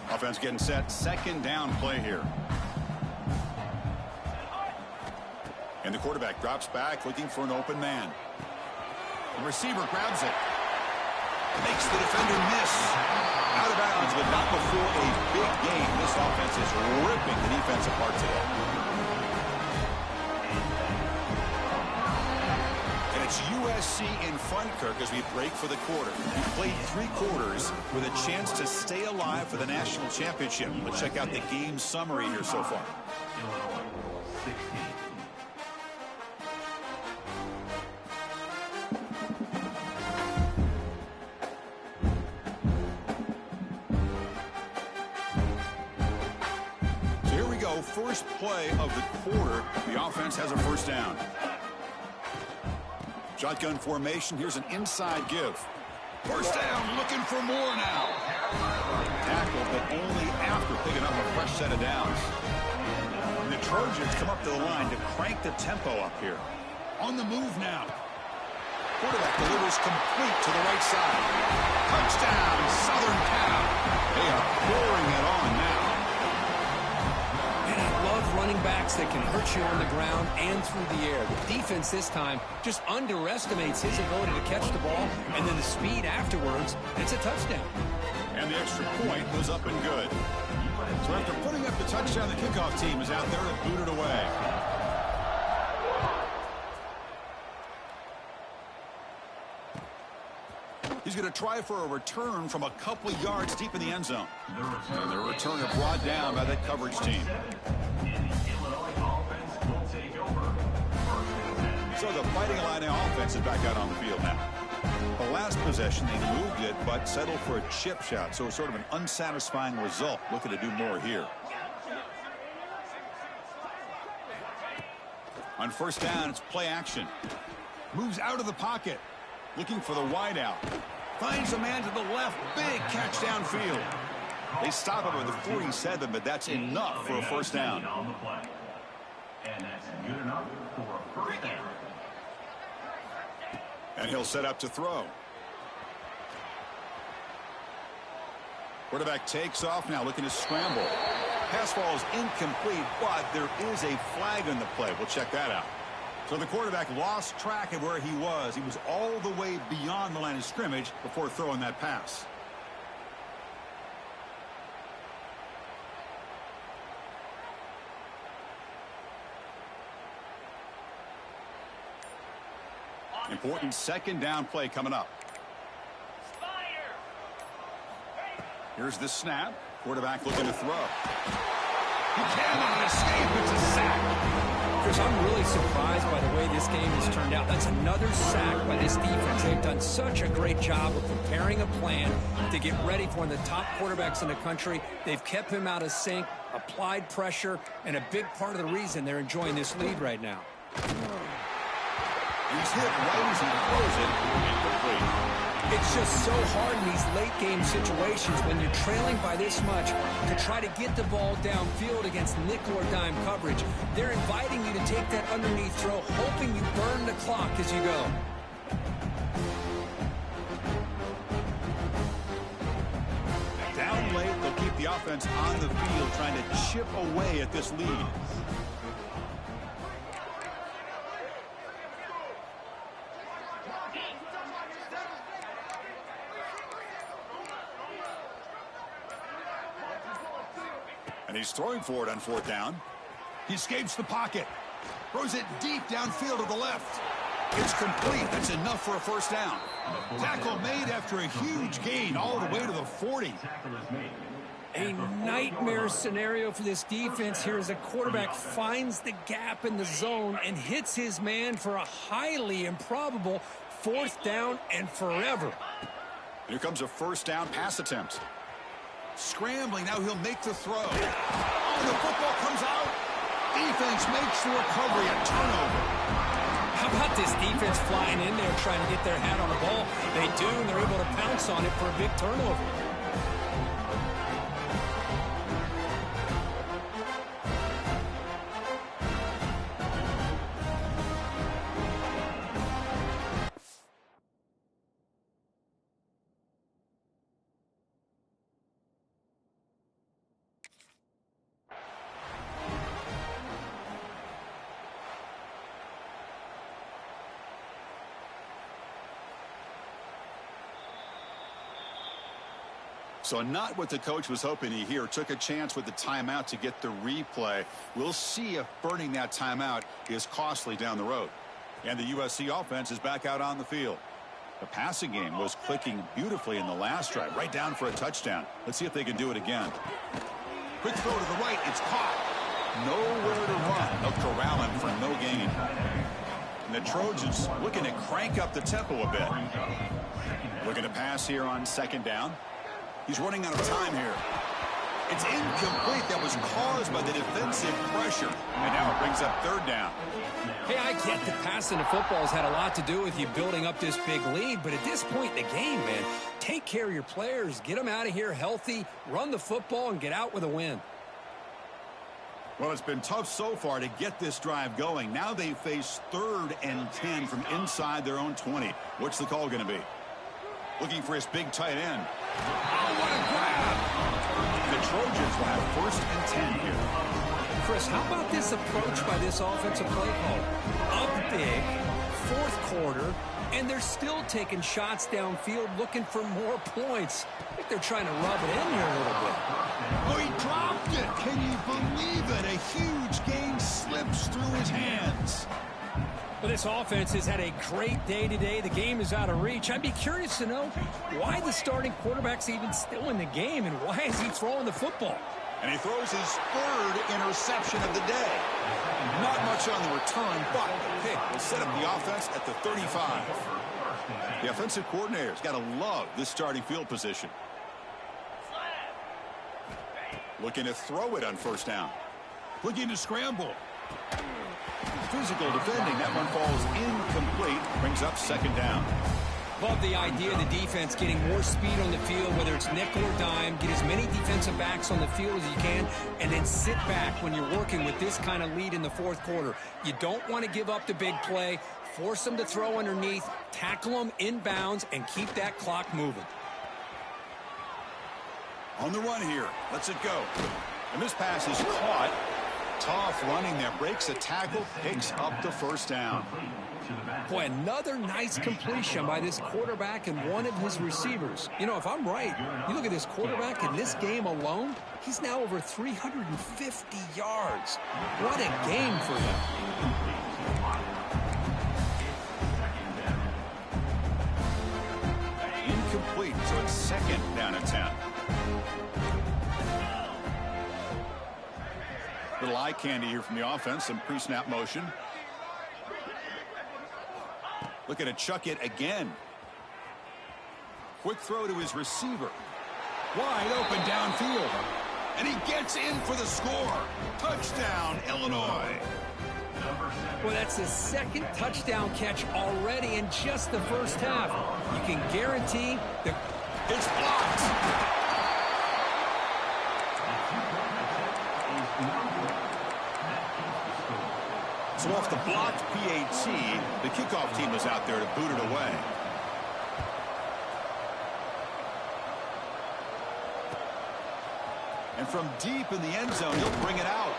S1: Offense getting set. Second down play here. And the quarterback drops back looking for an open man. The receiver grabs it. Makes the defender miss. Out of bounds, but not before a big game. This offense is ripping the defense apart today. And it's USC in front, Kirk, as we break for the quarter. We played 3 quarters with a chance to stay alive for the national championship. Let's check out the game summary here so far. First play of the quarter, the offense has a first down. Shotgun formation. Here's an inside give. First down, looking for more now. Tackle, but only after picking up a fresh set of downs. And the Trojans come up to the line to crank the tempo up here. On the move now. Quarterback delivers complete to the right side. Touchdown, Southern Cal. They are pouring it on now.
S2: Running backs that can hurt you on the ground and through the air. The defense this time just underestimates his ability to catch the ball, and then the speed afterwards, it's a touchdown.
S1: And the extra point was up and good. So after putting up the touchdown, the kickoff team is out there to boot it away. He's going to try for a return from a couple of yards deep in the end zone. And the returner brought down by that coverage team. So the Fighting Illini offense is back out on the field now. The last possession, they moved it, but settled for a chip shot. So it's sort of an unsatisfying result. Looking to do more here. On first down, it's play action. Moves out of the pocket. Looking for the wide out. Finds a man to the left. Big catch downfield. They stop him at the 47, but that's enough for a first down.
S3: And that's good enough for a first down.
S1: And he'll set up to throw. Quarterback takes off now, looking to scramble. Pass ball is incomplete, but there is a flag on the play. We'll check that out. So the quarterback lost track of where he was. He was all the way beyond the line of scrimmage before throwing that pass. Important second down play coming up. Here's the snap. Quarterback looking to throw. He cannot escape. It's a sack.
S2: Chris, I'm really surprised by the way this game has turned out. That's another sack by this defense. They've done such a great job of preparing a plan to get ready for one of the top quarterbacks in the country. They've kept him out of sync, applied pressure, and a big part of the reason they're enjoying this lead right now.
S1: He's hit right as he throws it. Incomplete.
S2: It's just so hard in these late-game situations when you're trailing by this much to try to get the ball downfield against nickel or dime coverage. They're inviting you to take that underneath throw, hoping you burn the clock as you go.
S1: Down late, they'll keep the offense on the field, trying to chip away at this lead. And he's throwing for it on fourth down. He escapes the pocket. Throws it deep downfield to the left. It's complete. That's enough for a first down. Tackle made after a huge gain all the way to the 40.
S2: A nightmare scenario for this defense here as a quarterback finds the gap in the zone and hits his man for a highly improbable fourth down and forever.
S1: Here comes a first down pass attempt. Scrambling, now he'll make the throw. Oh, the football comes out. Defense makes the recovery, a turnover.
S2: How about this defense flying in there trying to get their hat on the ball? They do, and they're able to pounce on it for a big turnover.
S1: So not what the coach was hoping to hear. Took a chance with the timeout to get the replay. We'll see if burning that timeout is costly down the road. And the USC offense is back out on the field. The passing game was clicking beautifully in the last drive, right down for a touchdown. Let's see if they can do it again. Quick throw to the right. It's caught. Nowhere to run. They'll corral him for no gain. And the Trojans looking to crank up the tempo a bit. Looking to pass here on second down. He's running out of time here. It's incomplete. That was caused by the defensive pressure. And now it brings up third down.
S2: Hey, I get that passing the football has had a lot to do with you building up this big lead, but at this point in the game, man, take care of your players, get them out of here healthy, run the football, and get out with a win.
S1: Well, it's been tough so far to get this drive going. Now they face 3rd and 10 from inside their own 20. What's the call going to be? Looking for his big tight end. Oh, what a grab! The Trojans will have 1st and 10 here.
S2: Chris, how about this approach by this offensive play caller? Up big, 4th quarter, and they're still taking shots downfield looking for more points. I think they're trying to rub it in here a little bit.
S1: Oh, he dropped it! Can you believe it? A huge gain slips through his hands.
S2: Well, this offense has had a great day today. The game is out of reach. I'd be curious to know why the starting quarterback's even still in the game and why is he throwing the football?
S1: And he throws his 3rd interception of the day. Not much on the return, but hey, we'll set up the offense at the 35. The offensive coordinator's got to love this starting field position. Looking to throw it on 1st down. Looking to scramble. Physical defending. That one falls incomplete. Brings up 2nd down.
S2: Love the idea of the defense getting more speed on the field, whether it's nickel or dime. Get as many defensive backs on the field as you can, and then sit back when you're working with this kind of lead in the fourth quarter. You don't want to give up the big play. Force them to throw underneath, tackle them inbounds, and keep that clock moving.
S1: On the run here. Lets it go. And this pass is caught. Tough running there. Breaks a tackle. Picks up the first down.
S2: Boy, another nice completion by this quarterback and one of his receivers. You know, if I'm right, you look at this quarterback in this game alone, he's now over 350 yards. What a game for him.
S1: Incomplete, so it's second down and 10. Little eye candy here from the offense, some pre-snap motion. Looking to chuck it again. Quick throw to his receiver. Wide open downfield. And he gets in for the score. Touchdown, Illinois.
S2: Well, that's his second touchdown catch already in just the first half. You can guarantee that
S1: it's blocked. So off the blocked PAT, the kickoff team was out there to boot it away. And from deep in the end zone, he'll bring it out.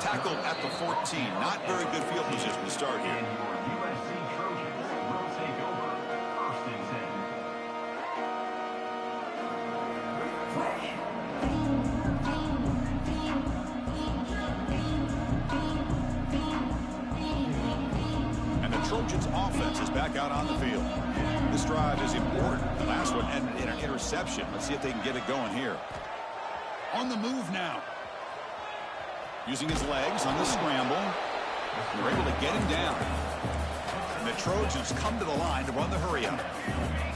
S1: Tackled at the 14. Not very good field position to start here.
S3: USC Trojans will take over first and 10.
S1: And the Trojans offense is back out on the field. This drive is important. The last one ended in an interception. Let's see if they can get it going here. On the move now. Using his legs on the scramble. They're able to get him down. And the Trojans come to the line to run the hurry up.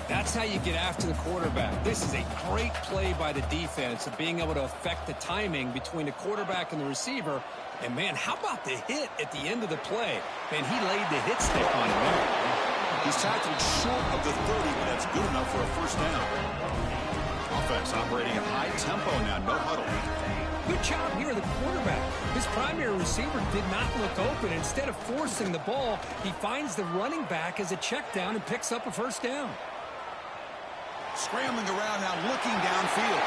S2: That's how you get after the quarterback. This is a great play by the defense of being able to affect the timing between the quarterback and the receiver. And, man, how about the hit at the end of the play? Man, he laid the hit stick on him there.
S1: He's tackled short of the 30, but that's good enough for a first down. Offense operating at high tempo now, no huddle.
S2: Good job here, the quarterback. His primary receiver did not look open. Instead of forcing the ball, he finds the running back as a check down and picks up a first down.
S1: Scrambling around now, looking downfield.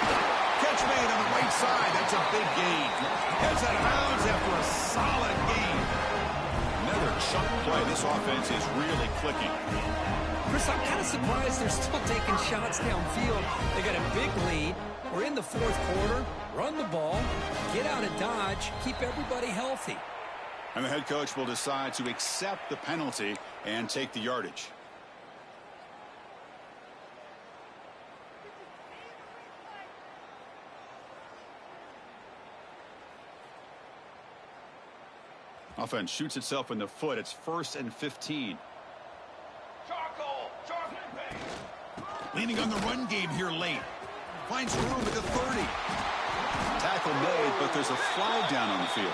S1: Catch made on the right side. That's a big gain. Heads out of bounds after a solid gain. Another chunk play. This offense is really clicking.
S2: Chris, I'm kind of surprised they're still taking shots downfield. They got a big lead. We're in the fourth quarter. Run the ball, get out of Dodge, keep everybody healthy.
S1: And the head coach will decide to accept the penalty and take the yardage. Offense shoots itself in the foot. It's 1st and 15. Leaning on the run game here late. Finds room at the 30. Tackle made, but there's a flag down on the field.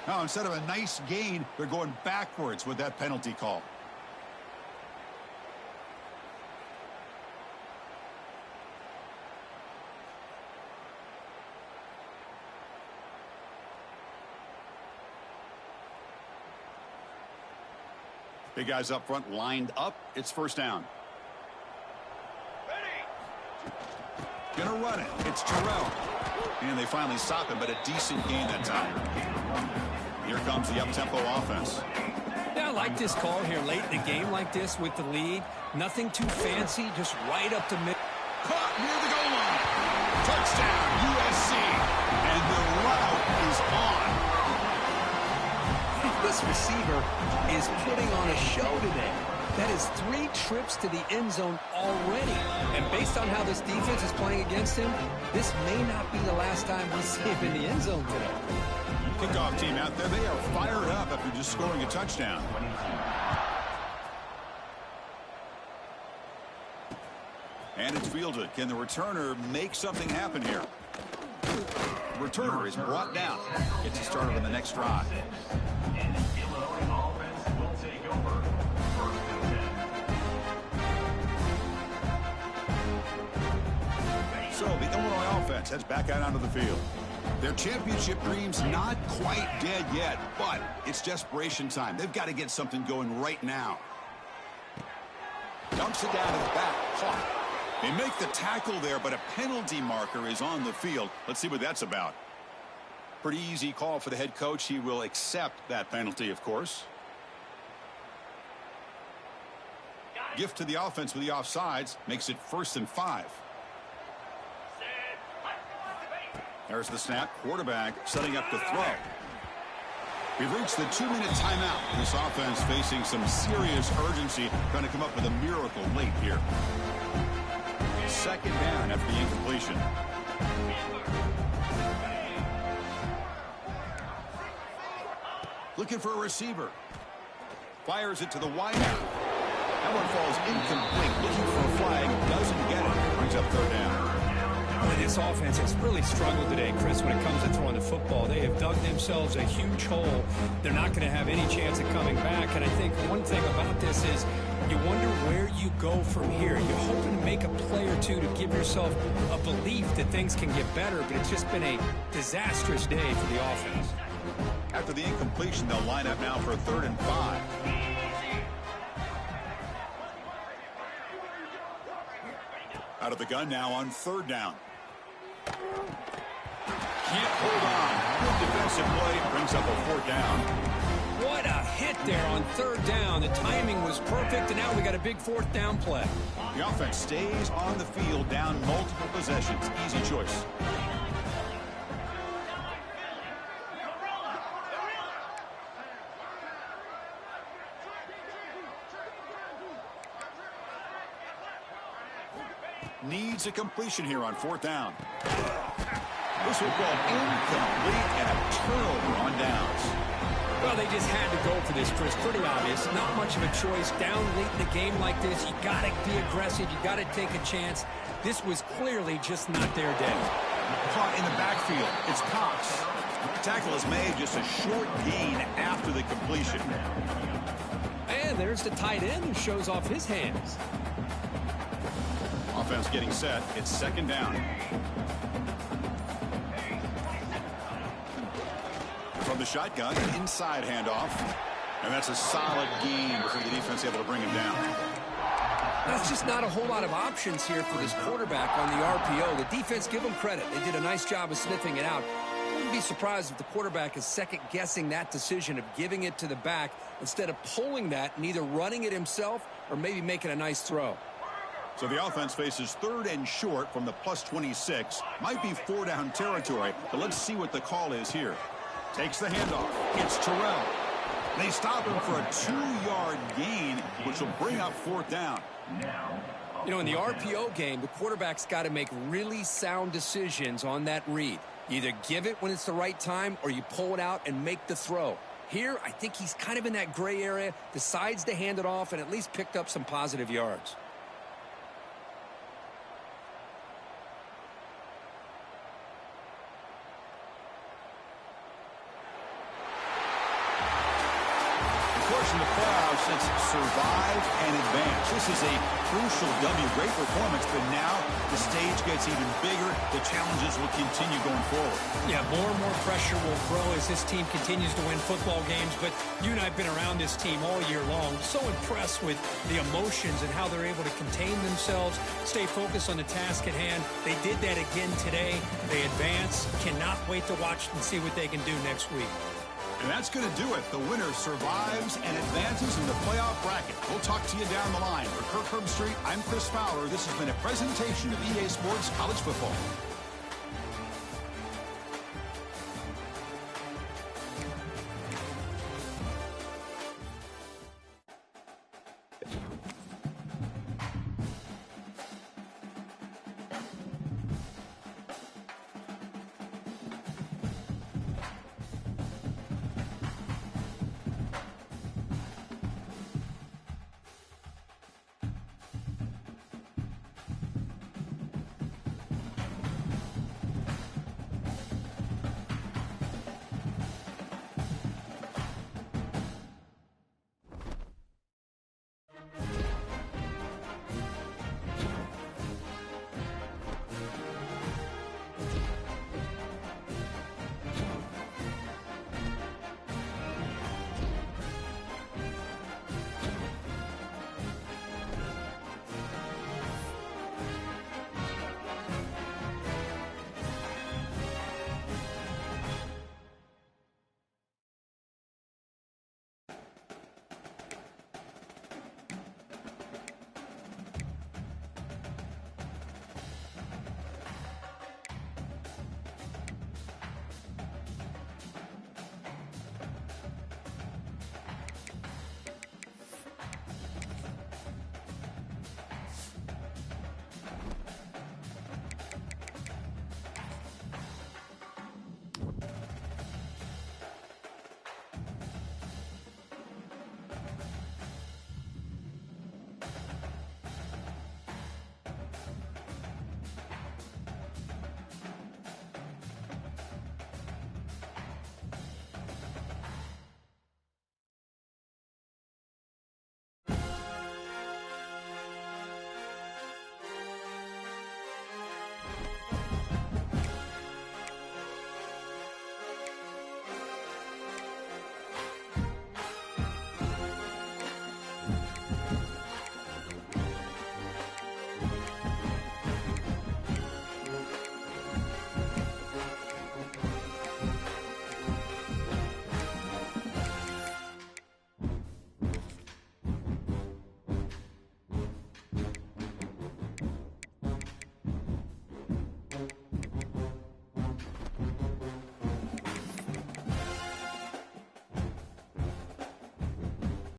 S1: Now, instead of a nice gain, they're going backwards with that penalty call. Big guys up front lined up. It's first down. Gonna run it. It's Terrell. And they finally stop him, but a decent gain that time. Here comes the up-tempo offense.
S2: Yeah, I like this call here late in the game like this with the lead. Nothing too fancy, just right up to mid.
S1: Caught near the goal line. Touchdown, USC. And the route is on.
S2: This receiver is putting on a show today. That is 3 trips to the end zone already. And based on how this defense is playing against him, this may not be the last time we see him in the end zone today.
S1: Kickoff team out there, they are fired up after just scoring a touchdown. And it's fielded. Can the returner make something happen here? The returner is brought down. Gets you started on the next drive.
S3: And the Illinois offense will take over
S1: The Illinois offense heads back out onto the field. Their championship dreams not quite dead yet, but it's desperation time. They've got to get something going right now. Dumps it down to the back. Caught. They make the tackle there, but a penalty marker is on the field. Let's see what that's about. Pretty easy call for the head coach. He will accept that penalty, of course. Gift to the offense with the offsides. Makes it 1st and 5. There's the snap. Quarterback setting up the throw. We've reached the 2-minute timeout. This offense facing some serious urgency, trying to come up with a miracle late here. 2nd down after the incompletion. Looking for a receiver. Fires it to the wideout. That one falls incomplete. Looking for a flag. Doesn't get it. Brings up 3rd down.
S2: This offense has really struggled today, Chris, when it comes to throwing the football. They have dug themselves a huge hole. They're not going to have any chance of coming back. And I think one thing about this is you wonder where you go from here. You're hoping to make a play or two to give yourself a belief that things can get better, but it's just been a disastrous day for the offense.
S1: After the incompletion, they'll line up now for a 3rd and 5. Out of the gun now on 3rd down. Can't hold on. Good defensive play. Brings up a 4th down.
S2: What a hit there on 3rd down. The timing was perfect, and now we got a big 4th down play.
S1: The offense stays on the field, down multiple possessions. Easy choice. Needs a completion here on 4th down. This will go incomplete and a turnover on downs.
S2: Well, they just had to go for this, Chris. Pretty obvious. Not much of a choice. Down late in a game like this, you got to be aggressive. You got to take a chance. This was clearly just not their day.
S1: Caught in the backfield. It's Cox. The tackle is made, just a short gain after the completion.
S2: And there's the tight end who shows off his hands.
S1: Offense getting set. It's 2nd down. From the shotgun, inside handoff. And that's a solid gain before the defense able to bring him down.
S2: That's just not a whole lot of options here for this quarterback on the RPO. The defense, give them credit. They did a nice job of sniffing it out. I wouldn't be surprised if the quarterback is second-guessing that decision of giving it to the back instead of pulling that and either running it himself or maybe making a nice throw.
S1: So the offense faces 3rd and short from the +26. Might be 4-down territory, but let's see what the call is here. Takes the handoff. It's Terrell. They stop him for a 2-yard gain, which will bring up 4th down.
S2: You know, in the RPO game, the quarterback's got to make really sound decisions on that read. Either give it when it's the right time or you pull it out and make the throw. Here, I think he's kind of in that gray area, decides to hand it off and at least picked up some positive yards.
S1: In the playoffs, it's survive and advance. This is a crucial W. Great performance, but now the stage gets even bigger. The challenges will continue going forward.
S2: Yeah, more and more pressure will grow as this team continues to win football games. But you and I have been around this team all year long. So impressed with the emotions and how they're able to contain themselves, stay focused on the task at hand. They did that again today. They advance. Cannot wait to watch and see what they can do next week.
S1: And that's going to do it. The winner survives and advances in the playoff bracket. We'll talk to you down the line. For Kirk Herbstreit, I'm Chris Fowler. This has been a presentation of EA Sports College Football.